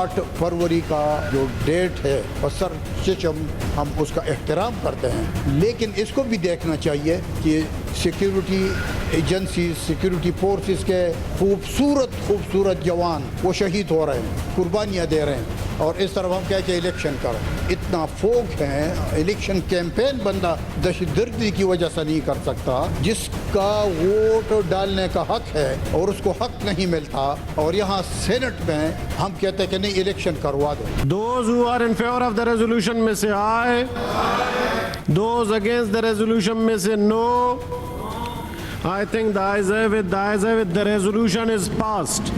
8 फरवरी का जो डेट है और सर हम उसका एहतराम करते हैं, लेकिन इसको भी देखना चाहिए कि सिक्योरिटी एजेंसी, सिक्योरिटी फोर्सेस के खूबसूरत जवान वो शहीद हो रहे हैं, कुर्बानियाँ दे रहे हैं, और इस तरफ हम कह के इलेक्शन करें। इतना फोक है, इलेक्शन कैंपेन बंदा दहशतगर्दी की वजह से नहीं कर सकता। जिसका वोट डालने का हक है और उसको हक नहीं मिलता, और यहाँ सेनेट में हम कहते हैं कि नहीं इलेक्शन करवा दो। Those who are in favor of the resolution may say aye. Those against the resolution may say no. I think the ayes have it, the resolution is passed.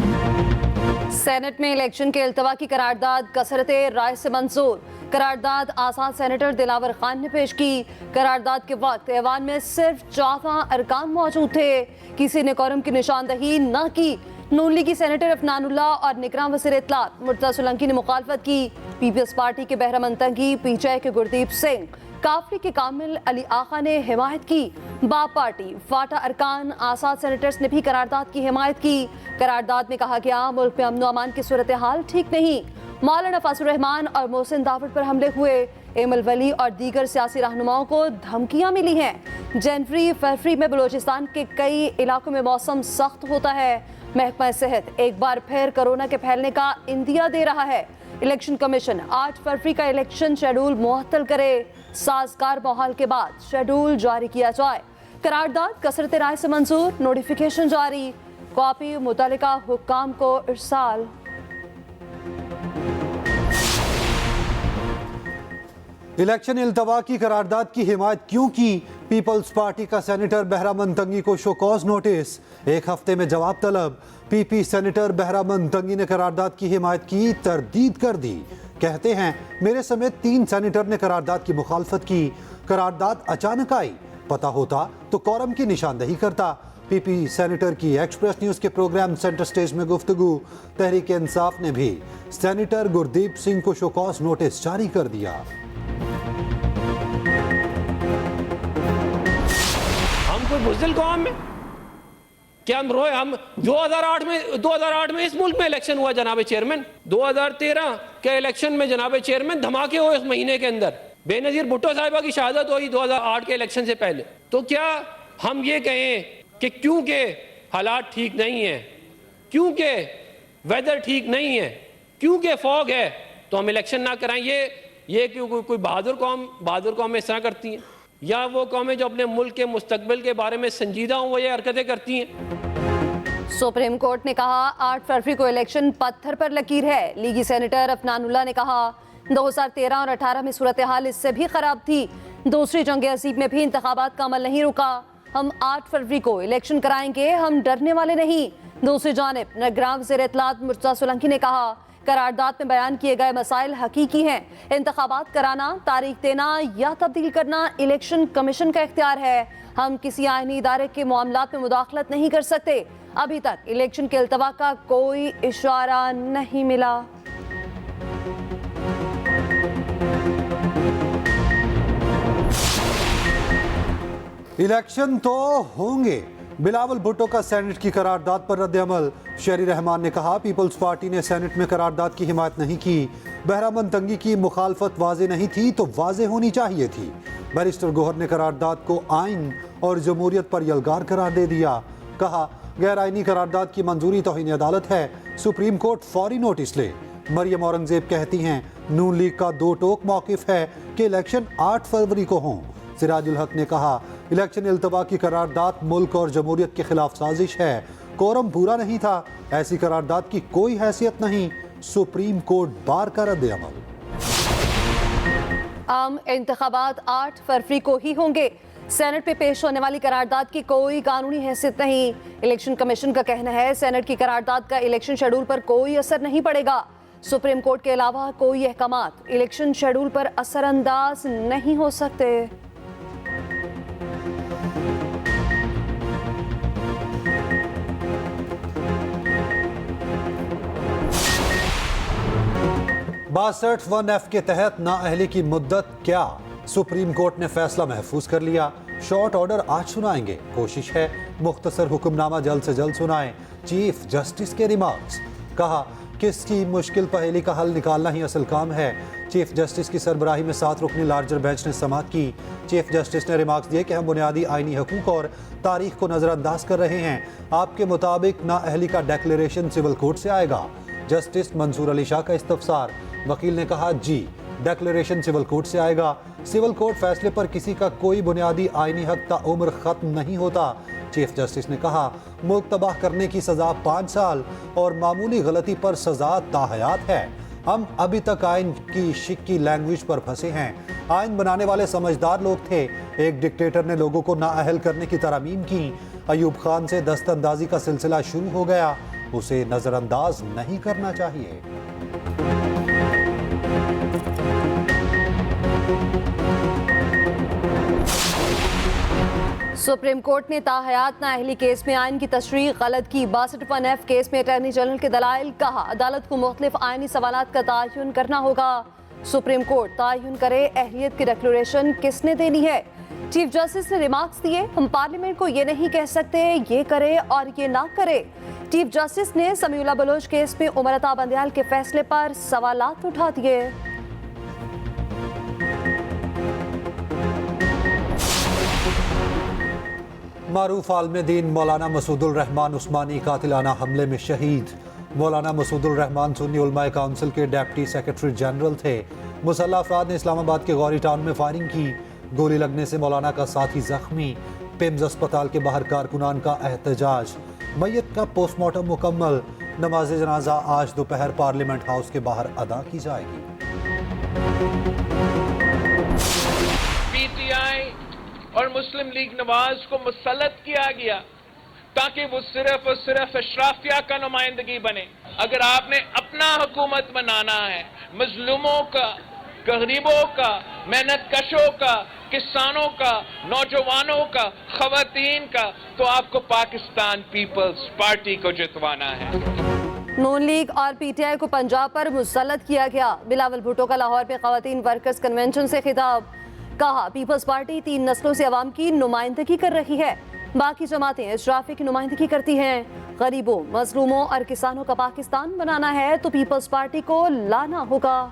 Senate में election के इल्तवा की करारदाद कसरते राय से मंजूर। करारदाद आजाद senator Dilawar Khan ने पेश की। करारदाद के वक्त ऐवान में सिर्फ 14 अरकान मौजूद थे। किसी ने कोरम की निशानदही न की। नून लीगी सेनेटर अफनानुल्लाह और निगरान वज़ीर इत्तलात मुर्तज़ा सोलंकी ने मुखालफत की। पीपल्स पार्टी के बहरामंद तंगी, पीटीआई के गुरदीप सिंह, काफली के कामिल अली आखा ने हिमायत की। बाप पार्टी, फाटा अरकान, आजाद सेनेटर्स ने भी करारदाद की हिमायत की। करारदाद में कहा गया मुल्क में अमन अमान की सूरत हाल ठीक नहीं। मौलाना फाजुर रहमान और मोहसिन दावड पर हमले हुए। एमल वली और दीगर सियासी रहनुमाओं को धमकियां मिली हैं। जनवरी फरवरी में बलोचिस्तान के कई इलाकों में मौसम सख्त होता है। महकमा सेहत एक बार फिर कोरोना के फैलने का इंदिया दे रहा है। इलेक्शन कमीशन 8 फरवरी का इलेक्शन शेड्यूल मुअत्तल करे। साजगार माहौल के बाद शेड्यूल जारी किया जाए। करारदाद कसरत राय से मंजूर। नोटिफिकेशन जारी। कॉपी मुतल्लिका हुक्काम को इरसाल। इलेक्शन इल्तवा की करारदाद की हिमायत क्यों की? पीपल्स पार्टी का सेनेटर बहरामंद तंगी को शोकॉज नोटिस। 1 हफ्ते में जवाब तलब। पीपी सेनेटर बहरामंद तंगी ने करारदाद की हिमायत की, तरदीद कर दी। कहते हैं मेरे समेत 3 सेनेटर ने करारदाद की मुखालफत की। करारदाद अचानक आई, पता होता तो कोरम की निशानदही करता। पीपी सेनेटर की एक्सप्रेस न्यूज के प्रोग्राम सेंटर स्टेज में गुफ्तगू। तहरीक इंसाफ ने भी सेनेटर गुरदीप सिंह को शोकॉज नोटिस जारी कर दिया। हम कोई बुज़दिल कौम में क्या हम रोए? हम 2008 में इस मुल्क में इलेक्शन हुआ जनाब चेयरमैन। 2013 के इलेक्शन में जनाब चेयरमैन धमाके हुए उस महीने के अंदर। बेनजीर भुट्टो साहिबा की शहादत हुई 2008 के इलेक्शन से पहले। तो क्या हम ये कहें कि क्योंकि हालात ठीक नहीं है, क्योंकि वेदर ठीक नहीं है, क्योंकि फॉग है तो हम इलेक्शन ना कराएं? ये क्यों कोई बहादुर कौम इस तरह करती हैं? या वो कौमें जो अपने मुल्क के मुस्तकबिल के बारे में संजीदा हों वो ये हरकतें करती हैं? सुप्रीम कोर्ट ने कहा 8 फरवरी को इलेक्शन पत्थर पर लकीर है। लीगी सेनेटर अफनानुल्लाह ने कहा 2013 और 18 में सूरत हाल इससे भी खराब थी। दूसरी जंग अजीब में भी इंतखाबात का अमल नहीं रुका। हम 8 फरवरी को इलेक्शन कराएंगे, हम डरने वाले नहीं। दूसरी जानिब निगरान वज़ीर इत्तलात मुर्तज़ा सोलंकी ने कहा करारदाद में बयान किए गए मसाइल हकीकी हैं। इंतखाबात कराना, तारीख देना या तब्दील करना इलेक्शन कमीशन का इख्तियार है। हम किसी आईनी इदारे के मामलात में मुदाखलत नहीं कर सकते। अभी तक इलेक्शन के इल्तवा का कोई इशारा नहीं मिला। इलेक्शन तो होंगे। बिलावल भुट्टो का सेनेट की करारदाद पर रद्द अमल। शहरी रहमान ने कहा पीपल्स पार्टी ने सेनेट में करारदाद की हिमायत नहीं की। बहरामंद तंगी की मुखालफत वाज़े नहीं थी तो वाज़े होनी चाहिए थी। बैरिस्टर गोहर ने करारदाद को आइन और जमहूरियत पर यलगार करार दे दिया। कहा गैर आइनी करारदाद की मंजूरी तौहीन अदालत है, सुप्रीम कोर्ट फौरी नोटिस ले। मरियम औरंगजेब कहती हैं नून लीग का 2 टोक मौक़िफ़ है कि इलेक्शन 8 फरवरी को हों। सिराजुल हक ने कहा इलेक्शन इल्तवा की करारदाद मुल्क और जमहूरियत के खिलाफ साजिश है। कोरम पूरा नहीं था, ऐसी करारदाद की कोई हैसियत नहीं। सुप्रीम कोर्ट बार का रद्द अमल। आम इंतखाबात 8 फरवरी को ही होंगे। सेनेट पे पेश होने वाली करारदाद की कोई कानूनी हैसियत नहीं। इलेक्शन कमीशन का कहना है सेनेट की करारदाद का इलेक्शन शेड्यूल पर कोई असर नहीं पड़ेगा। सुप्रीम कोर्ट के अलावा कोई अहकामात इलेक्शन शेड्यूल पर असरअंदाज नहीं हो सकते। बासठ 1F के तहत नाअहली की मुद्दत क्या? सुप्रीम कोर्ट ने फैसला महफूज कर लिया। शॉर्ट ऑर्डर आज सुनाएंगे। कोशिश है मुख्तसर हुक्मनामा जल्द से जल्द सुनाएं। चीफ जस्टिस के रिमार्क्स। कहा किसकी मुश्किल पहेली का हल निकालना ही असल काम है। चीफ जस्टिस की सरबराही में 7 रुकनी लार्जर बेंच ने समाअत की। चीफ जस्टिस ने रिमार्क्स दिए कि हम बुनियादी आईनी हकूक और तारीख को नज़रअंदाज कर रहे हैं। आपके मुताबिक नाअहली का डिक्लेरेशन सिविल कोर्ट से आएगा। जस्टिस मंसूर अली शाह का इस्तफसार। वकील ने कहा जी, डिक्लेरेशन सिविल कोर्ट से आएगा। सिविल कोर्ट फैसले पर किसी का कोई बुनियादी आईनी हक ताउम्र खत्म नहीं होता। चीफ जस्टिस ने कहा मुल्क तबाह करने की सजा 5 साल और मामूली गलती पर सजा ताहयात है। हम अभी तक आइन की शिक्की लैंग्वेज पर फंसे हैं। आइन बनाने वाले समझदार लोग थे। एक डिक्टेटर ने लोगों को नाअहल करने की तरमीम की। अयूब खान से दस्तंदाजी का सिलसिला शुरू हो गया, उसे नजरअंदाज नहीं करना चाहिए। सुप्रीम कोर्ट ने ताहयात नाअहली केस में आइन की तशरीह गलत की। 62(1)F केस में अटॉर्नी जनरल के दलाइल। कहा अदालत को मुख्तलिफ आइनी सवालात का तयन करना होगा। सुप्रीम कोर्ट तयन करे अहलियत की डिक्लेरेशन किसने देनी है। चीफ जस्टिस ने रिमार्क्स दिए हम पार्लियामेंट को ये नहीं कह सकते ये करे और ये ना करे। चीफ जस्टिस ने समीउल्लाह बलोच केस में उमर अता बंदयाल के फैसले पर सवालात उठा दिए। मारूफ आलम दीन मौलाना मसूदुर रहमान उस्मानी कातिलाना हमले में शहीद। मौलाना मसूदुर रहमान सुन्नी उलमाए काउंसिल के डिप्टी सेक्रेटरी जनरल थे। मुसल्लह अफराद ने इस्लामाबाद के गौरी टाउन में फायरिंग की। गोली लगने से मौलाना का साथी जख्मी। पिम्स अस्पताल के बाहर कारकुनान का एहतजाज। मैयत का पोस्टमार्टम मुकम्मल। नमाज जनाजा आज दोपहर पार्लियामेंट हाउस के बाहर अदा की जाएगी। पीटीआई और मुस्लिम लीग नवाज को मुसल्लत किया गया ताकि वो सिर्फ और सिर्फ अशराफिया का नुमाइंदगी बने। अगर आपने अपना हुकूमत बनाना है, मजलूमों का, गरीबों का, मेहनत कशों का, किसानों का, नौजवानों का, खवातीन का, तो आपको पाकिस्तान पीपल्स पार्टी को जितवाना है। नून लीग और पीटीआई को पंजाब पर मुसल्लत किया गया। बिलावल भुट्टो का लाहौर में खवातीन वर्कर्स कन्वेंशन से खिताब। कहा पीपल्स पार्टी 3 नस्लों से अवाम की नुमाइंदगी कर रही है, बाकी जमातें अशराफी की नुमाइंदगी करती हैं। गरीबों, मजलूमों और किसानों का पाकिस्तान बनाना है तो पीपल्स पार्टी को लाना होगा।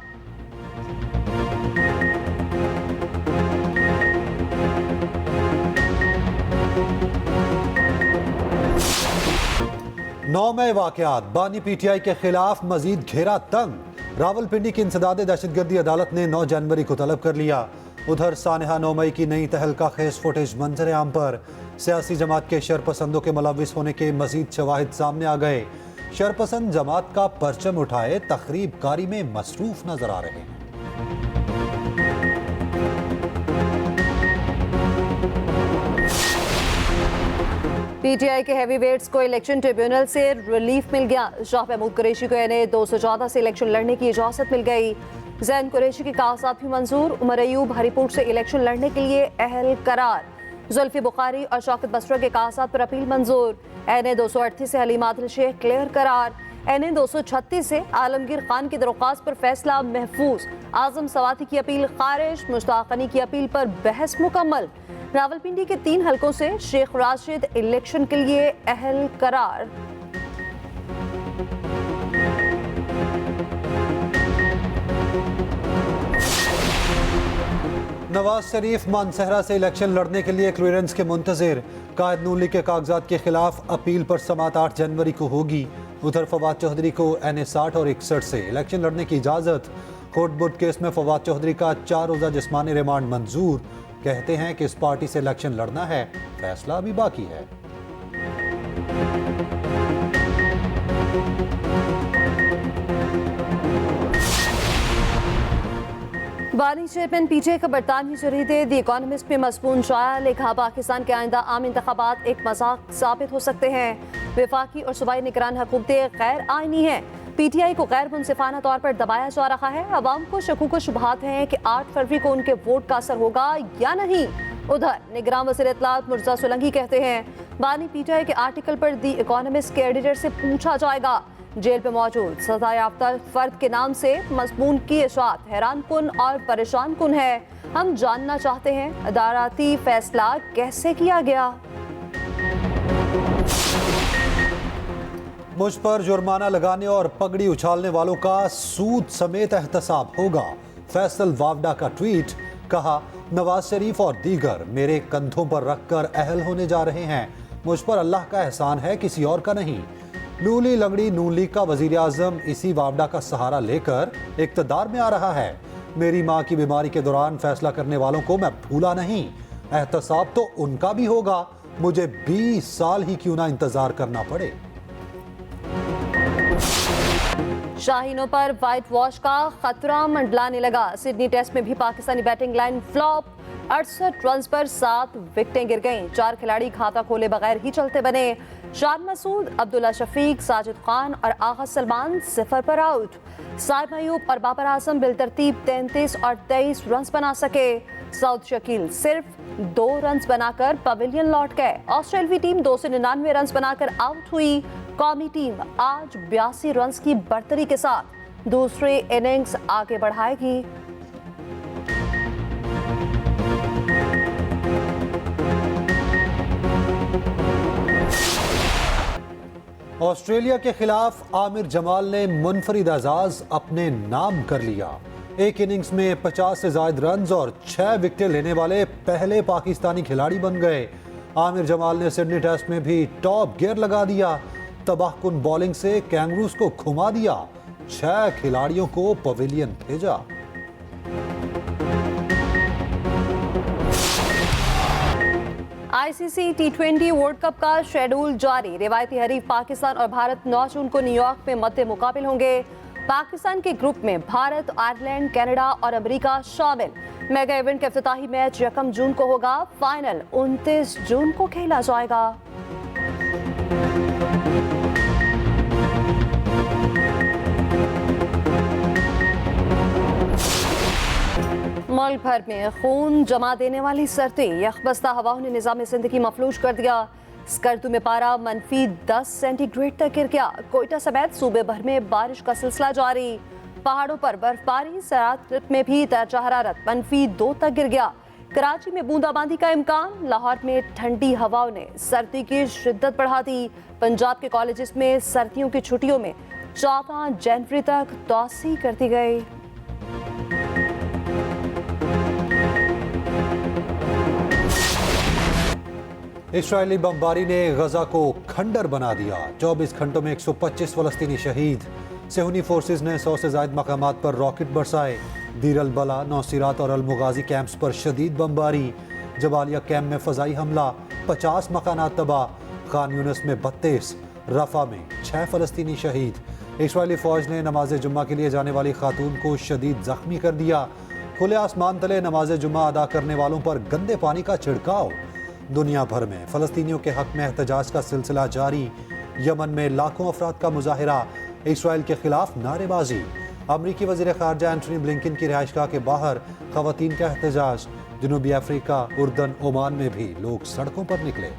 नौ मई वाकयात। बानी पीटीआई के खिलाफ मजीद घेरा तंग। रावलपिंडी की इंसदादे दहशतगर्दी अदालत ने 9 जनवरी को तलब कर लिया। उधर सानहा 9 मई की नई तहलका खेज फुटेज मंजर आम पर। सियासी जमात के शरपसंदों के मुलविस होने के मजीद शवाहिद सामने आ गए। शरपसंद जमात का परचम उठाए तखरीब कारी में मसरूफ नजर आ रहे हैं। पीटीआई के हैवी वेट्स को इलेक्शन ट्रिब्यूनल से रिलीफ मिल गया। शाह महमूद कुरैशी को NA 214 से इलेक्शन लड़ने की इजाजत मिल गई। जैन कुरैशी के कागजात भी मंजूर। उमर अयूब हरिपुर से इलेक्शन लड़ने के लिए अहल करार। जुल्फी बुखारी और शौकत बसरा के कागजात पर अपील मंजूर। NA 238 से हलीम आदिल शेख क्लियर करार। NA 236 से आलमगीर खान की दरख्वास्त पर फैसला महफूज। आजम सवाती की अपील खारिज। मुश्ताक अनी की अपील पर बहस मुकम्मल। रावलपिंडी के 3 हलकों से शेख राशिद इलेक्शन के लिए अहल करार। नवाज शरीफ मानसहरा से इलेक्शन लड़ने के लिए क्लियरेंस के मुंतजिर। कायद नून लीग के कागजात के खिलाफ अपील पर समाअत 8 जनवरी को होगी। उधर फवाद चौधरी को NA 60 और 61 से इलेक्शन लड़ने की इजाजत। कोटबुट केस में फवाद चौधरी का 4 रोजा जिस्मानी रिमांड मंजूर। कहते हैं कि इस पार्टी से इलेक्शन लड़ना है, फैसला अभी बाकी है। बानी चेयरमैन पीटीआई का बरतानवी जरीदे द इकोनॉमिस्ट में मजमून शाया। लिखा पाकिस्तान के आइंदा आम इंतखाबात एक मजाक साबित हो सकते हैं। वफाकी और सूबाई निगरान हुकूमतें गैर आइनी हैं। पीटीआई को गैर मुनसिफाना तौर पर दबाया जा रहा है। अवाम को शकूक शुबहात हैं कि 8 फरवरी को उनके वोट का असर होगा या नहीं। उधर निगरान वज़ीर इत्तलात मुर्तज़ा सोलंकी कहते हैं बानी पीटीआई के आर्टिकल पर द इकोनॉमिस्ट के एडिटर से पूछा जाएगा। जेल पे मौजूद सजा याफ्ता फर्द के नाम से मज़मून की इशाअत हैरान कुन और परेशान कुन है। हम जानना चाहते हैं अदालती फैसला कैसे किया गया। मुझ पर जुर्माना लगाने और पगड़ी उछालने वालों का सूद समेत एहतसाब होगा। फैसल वावडा का ट्वीट, कहा नवाज शरीफ और दीगर मेरे कंधों पर रखकर अहल होने जा रहे हैं। मुझ पर अल्लाह का एहसान है, किसी और का नहीं। लूली लंगड़ी नून लीग का वजीर आजम इसी वावडा का सहारा लेकर इक्तदार में आ रहा है। मेरी माँ की बीमारी के दौरान फैसला करने वालों को मैं भूला नहीं। एहतसाब तो उनका भी होगा, मुझे 20 साल ही क्यों ना इंतजार करना पड़े। शाहीनों पर व्हाइट वॉश का खतरा मंडलाने लगा। सिडनी टेस्ट में भी Pakistani batting line flop. 68 run पर 7 विकेटें गिर गईं। 4 खिलाड़ी खाता खोले बगैर ही चलते बने। शान मसूद, अब्दुल्ला शफीक, साजिद खान और आगा सलमान 0 पर आउट। साइम अयूब और बाबर आजम बिलतरतीब 33 और 23 रन बना सके। साउथ शकील सिर्फ 2 रन बनाकर पवेलियन लौट गए। ऑस्ट्रेलियाई टीम 299 रन बनाकर आउट हुई। कौमी टीम आज 82 रन की बढ़तरी के साथ दूसरी इनिंग्स आगे बढ़ाएगी। ऑस्ट्रेलिया के खिलाफ आमिर जमाल ने मुनफरिद एजाज अपने नाम कर लिया। एक इनिंग्स में 50 से ज्यादा रन और 6 विकेटें लेने वाले पहले पाकिस्तानी खिलाड़ी बन गए। आमिर जमाल ने सिडनी टेस्ट में भी टॉप गियर लगा दिया। तबाहकुन बॉलिंग से कैंगरूज को घुमा दिया। 6 खिलाड़ियों को पवेलियन भेजा। आईसीसी T20 वर्ल्ड कप का शेड्यूल जारी। रिवायती हरीफ पाकिस्तान और भारत 9 जून को न्यूयॉर्क में मद्दे मुकाबिल होंगे। पाकिस्तान के ग्रुप में भारत, आयरलैंड, कनाडा और अमेरिका शामिल। मेगा इवेंट का इफ्तिताही मैच 1 जून को होगा। फाइनल 29 जून को खेला जाएगा। मुल्क भर में खून जमा देने वाली सर्दी। यखबस्ता हवाओं ने निज़ाम ज़िंदगी मफलूज कर दिया। स्कर्दू में पारा -10 सेंटीग्रेड तक गिर गया। कोयटा समेत सूबे भर में बारिश का सिलसिला जारी। पहाड़ों पर बर्फबारी, सरात में भी दर्जा हरारत -2 तक गिर गया। कराची में बूंदाबांदी का इम्कान। लाहौर में ठंडी हवाओं ने सर्दी की शिद्दत बढ़ा दी। पंजाब के कॉलेजेस में सर्दियों की छुट्टियों में 14 जनवरी तक तोसी कर दी गई। इस्राएली बमबारी ने गजा को खंडर बना दिया। 24 घंटों में 125 फलस्तीनी शहीद। सेहूनी फोर्सेज ने 100 से ज्यादा मकामात पर रॉकेट बरसाए। दीर अल बला, नौसीरात और अलमुगाजी कैंप्स पर शदीद बमबारी। जबालिया कैंप में फजाई हमला, 50 मकानात तबाह। खान यूनिस में 32, रफा में 6 फलस्तीनी शहीद। इस्राएली फौज ने नमाज जुम्मा के लिए जाने वाली खातून को शदीद जख्मी कर दिया। खुले आसमान तले नमाज जुम्मा अदा करने वालों पर गंदे पानी का छिड़काव। दुनिया भर में फलस्तीनियों के हक में एहतजाज का सिलसिला जारी। यमन में लाखों अफराद का मुजाहिरा। इसराइल के खिलाफ नारेबाजी। अमरीकी वज़ीर ख़ारजा एंटनी ब्लिंकन की रिहाइशगाह के बाहर ख़वातीन का एहतजाज। जनूबी अफ्रीका, उर्दन, ओमान में भी लोग सड़कों पर निकले।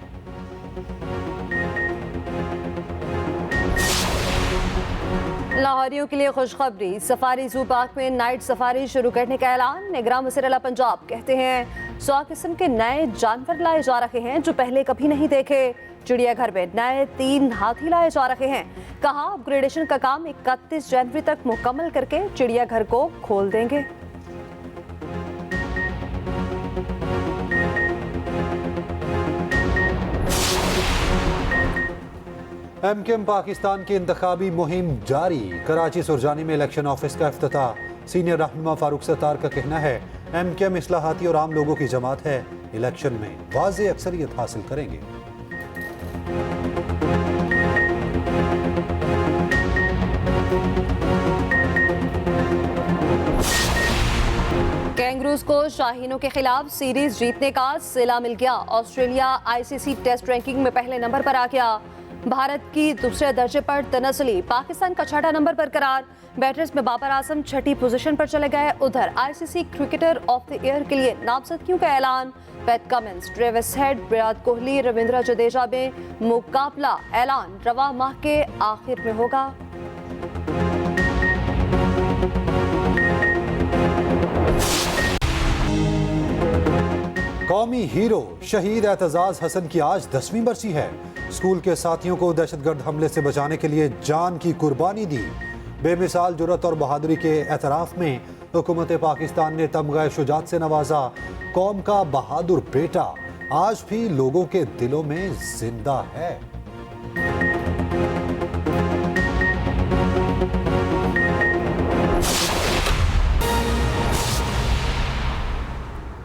लाहौरियों के लिए खुशखबरी। सफारी जू पार्क में नाइट सफारी शुरू करने का ऐलान। निगरान वज़ीर आला पंजाब कहते हैं 100 किस्म के नए जानवर लाए जा रहे हैं जो पहले कभी नहीं देखे। चिड़ियाघर में नए 3 हाथी लाए जा रहे हैं। कहा अपग्रेडेशन का काम 31 जनवरी तक मुकम्मल करके चिड़ियाघर को खोल देंगे। एमकेएम पाकिस्तान की इंतखाबी मुहिम जारी। कराची सुरजानी में इलेक्शन ऑफिस का इफ्तिताह। सीनियर रहनुमा फारूक सत्तार का कहना है एमकेएम इस्लाहाती और आम लोगों की जमात है। इलेक्शन में वाज़ेह अक्सरियत हासिल करेंगे। कैंगरूज को शाहीनों के खिलाफ सीरीज जीतने का सिला मिल गया। ऑस्ट्रेलिया आईसीसी टेस्ट रैंकिंग में पहले नंबर पर आ गया। भारत की दूसरे दर्जे पर तनस्ली। पाकिस्तान का 6ठा नंबर बरकरार। बैटर्स में बाबर आजम 6ठी पोजीशन पर चले गए। उधर ICC cricketer of the year के लिए नामजदगियों का ऐलान। PAT Cummins, Travis head, Virat Kohli, Ravindra Jadeja में मुकाबला ऐलान रवा माह के आखिर में होगा। कौमी हीरो शहीद एतजाज हसन की आज 10वीं बरसी है। स्कूल के साथियों को दहशतगर्द हमले से बचाने के लिए जान की कुर्बानी दी। बेमिसाल जुर्रत और बहादुरी के एतराफ में हुकूमत पाकिस्तान ने तमगा शुजात से नवाजा। कौम का बहादुर बेटा आज भी लोगों के दिलों में जिंदा है।